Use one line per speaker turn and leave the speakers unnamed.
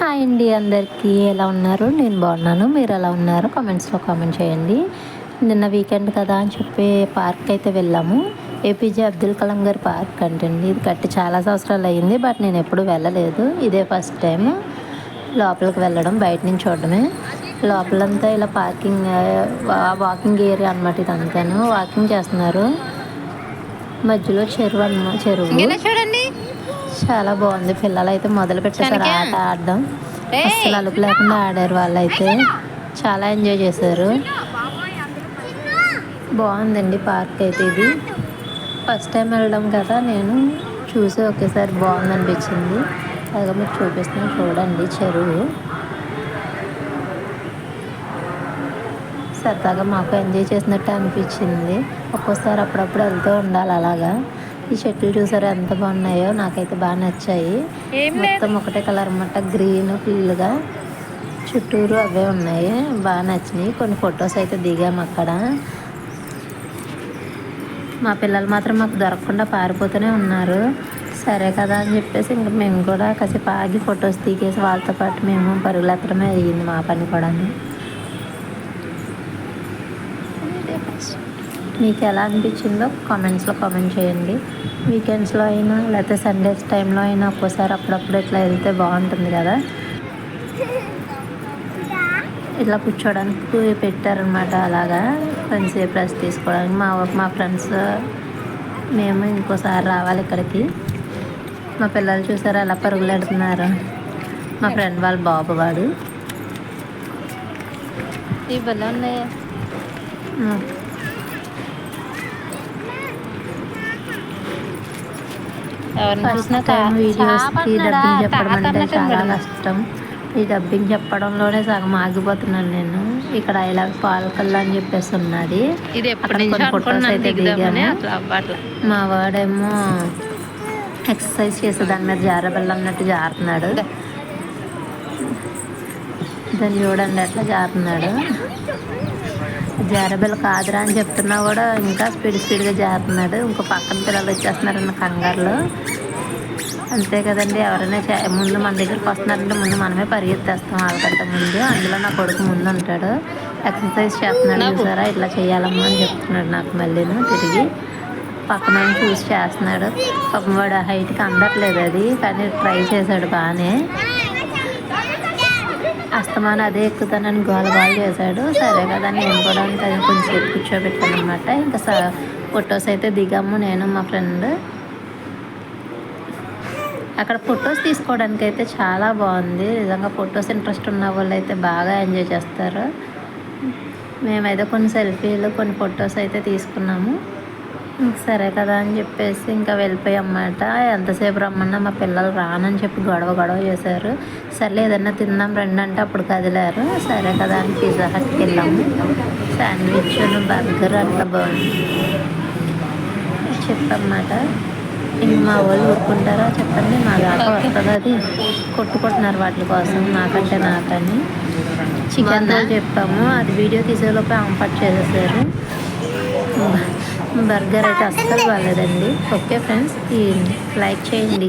Hi అండి అందరికీ ఎలా ఉన్నారు? నేను బాగున్నాను. మీరు ఎలా ఉన్నారు? కామెంట్స్లో కామెంట్ చేయండి. నిన్న వీకెండ్ కదా అని చెప్పి పార్క్ అయితే వెళ్ళాము. ఏపీజే అబ్దుల్ కలాం గారి పార్క్ అంటండి. ఇది కట్టి చాలా సంవత్సరాలు అయ్యింది. బట్ నేను ఎప్పుడూ వెళ్ళలేదు. ఇదే ఫస్ట్ టైం లోపలికి వెళ్ళడం, బయట నుంచి చూడడమే. లోపలంతా ఇలా పార్కింగ్ వాకింగ్ ఏరియా అనమాట. ఇదంతాను వాకింగ్ చేస్తున్నారు. మధ్యలో చెరువు
చూడండి,
చాలా బాగుంది. పిల్లలు అయితే మొదలు పెట్టేశారు ఆట ఆడడం. అస్సలు అలుపు లేకుండా ఆడారు. వాళ్ళైతే చాలా ఎంజాయ్ చేశారు. బాగుందండి పార్క్ అయితే. ఇది ఫస్ట్ టైం వెళ్ళడం కదా, నేను చూసి ఒకేసారి బాగుంది అనిపించింది. అలాగే మీకు చూపిస్తున్నాను చూడండి. చెరువు సరదాగా మాకు ఎంజాయ్ చేసినట్టు అనిపించింది. ఒక్కోసారి అప్పుడప్పుడు వెళ్తూ ఉండాలి అలాగా. ఈ చెట్లు చూసారా ఎంత బాగున్నాయో, నాకైతే బాగా నచ్చాయి. మొత్తం ఒకటే కలర్ అన్నమాట, గ్రీన్ ఫుల్గా చుట్టూరు అవే ఉన్నాయి. బాగా నచ్చినాయి. కొన్ని ఫొటోస్ అయితే దిగాము అక్కడ. మా పిల్లలు మాత్రం మాకు దొరకకుండా పారిపోతూనే ఉన్నారు. సరే కదా అని చెప్పేసి ఇంకా మేము కూడా కాసేపు ఆగి ఫొటోస్ దిగేసి వాళ్ళతో పాటు మేము పరుగులెత్తడమే అయ్యింది మా పని కూడా. మీకు ఎలా అనిపించిందో కామెంట్స్లో కామెంట్ చేయండి. వీకెండ్స్లో అయినా లేకపోతే సండేస్ టైంలో అయినా ఒక్కోసారి అప్పుడప్పుడు ఇట్లా వెళ్తే బాగుంటుంది కదా. ఇట్లా కూర్చోడానికి పెట్టారనమాట. అలాగా కొంచెంసేపు రెస్ట్ తీసుకోవడానికి మా ఫ్రెండ్స్ మేము ఇంకోసారి రావాలి ఇక్కడికి. మా పిల్లలు చూసారు అలా పరుగులు పెడుతున్నారు. మా ఫ్రెండ్ వాళ్ళ బాబు వాడు.
ఇవన్నీ ఉన్నాయి.
ఫస్ట్ టైం వీడియోస్కి డబ్బింగ్ చెప్పడం అంటే చాలా కష్టం. ఈ డబ్బింగ్ చెప్పడంలోనే సగం ఆగిపోతున్నాను నేను. ఇక్కడ ఐ లవ్ పాలకల్లా అని చెప్పేసి ఉన్నది. అక్కడ కొన్ని ఫొటోస్ అయితే దిగాను. మా వాడేమో ఎక్సర్సైజ్ చేసే దాని మీద జారబల్ల అన్నట్టు జారుతున్నాడు. దాన్ని చూడండి ఎట్లా జారుతున్నాడు. జారబెల్ల కాదురా అని చెప్తున్నా కూడా ఇంకా స్పీడ్గా జారుతున్నాడు. ఇంకో పక్కన పిల్లలు వచ్చేస్తున్నారన్న కంగారులో. అంతే కదండి, ఎవరైనా ముందు మన దగ్గరికి వస్తున్నారంటే ముందు మనమే పరిగెత్తేస్తాం వాళ్ళకంటే ముందు. అందులో నా కొడుకు ముందు ఉంటాడు. ఎక్సర్సైజ్ చేస్తున్నాడు చూసారా, ఇట్లా చేయాలమ్మా అని చెప్తున్నాడు నాకు. మళ్ళీను తిరిగి పక్కన చూసి చేస్తున్నాడు. పాపం వాడు హైట్కి అందట్లేదు అది, కానీ ట్రై చేశాడు బాగానే. అస్తమానం అదే ఎక్కుతానని గోల చేశాడు. సరే కదా నేను కూడా కొంచెం కూర్చోబెట్టాను అనమాట. ఇంకా ఫొటోస్ అయితే దిగాము నేను మా ఫ్రెండ్. అక్కడ ఫొటోస్ తీసుకోవడానికి అయితే చాలా బాగుంది నిజంగా. ఫొటోస్ ఇంట్రెస్ట్ ఉన్న వాళ్ళు అయితే బాగా ఎంజాయ్ చేస్తారు. మేమైతే కొన్ని సెల్ఫీలు కొన్ని ఫొటోస్ అయితే తీసుకున్నాము. సరే కదా అని చెప్పేసి ఇంకా వెళ్ళిపోయామన్నమాట. ఎంతసేపు రమ్మన్నా మా పిల్లలు రానని చెప్పి గొడవ చేశారు. సర్లే ఏదన్నా తిందాం రండి అంటే అప్పుడు కదిలారు. సరే కదా అని పిజ్జా హట్కి వెళ్ళాము. శాండ్విచ్ బర్గర్ అట్లా బాగుంది చెప్పన్నమాట. ఇంక మా వాళ్ళు ఊరుకుంటారా చెప్పండి, మా దాకా వస్తుంది అది. కొట్టుకుంటున్నారు వాటి కోసం, నాకని. చికెన్ రోల్ చెప్పాము, అది వీడియో తీసేలోపే ఆంపట్ చేసేసారు. బర్గర్ అయితే అస్సలు బాగాలేదండి. ఓకే ఫ్రెండ్స్, లైక్ చేయండి.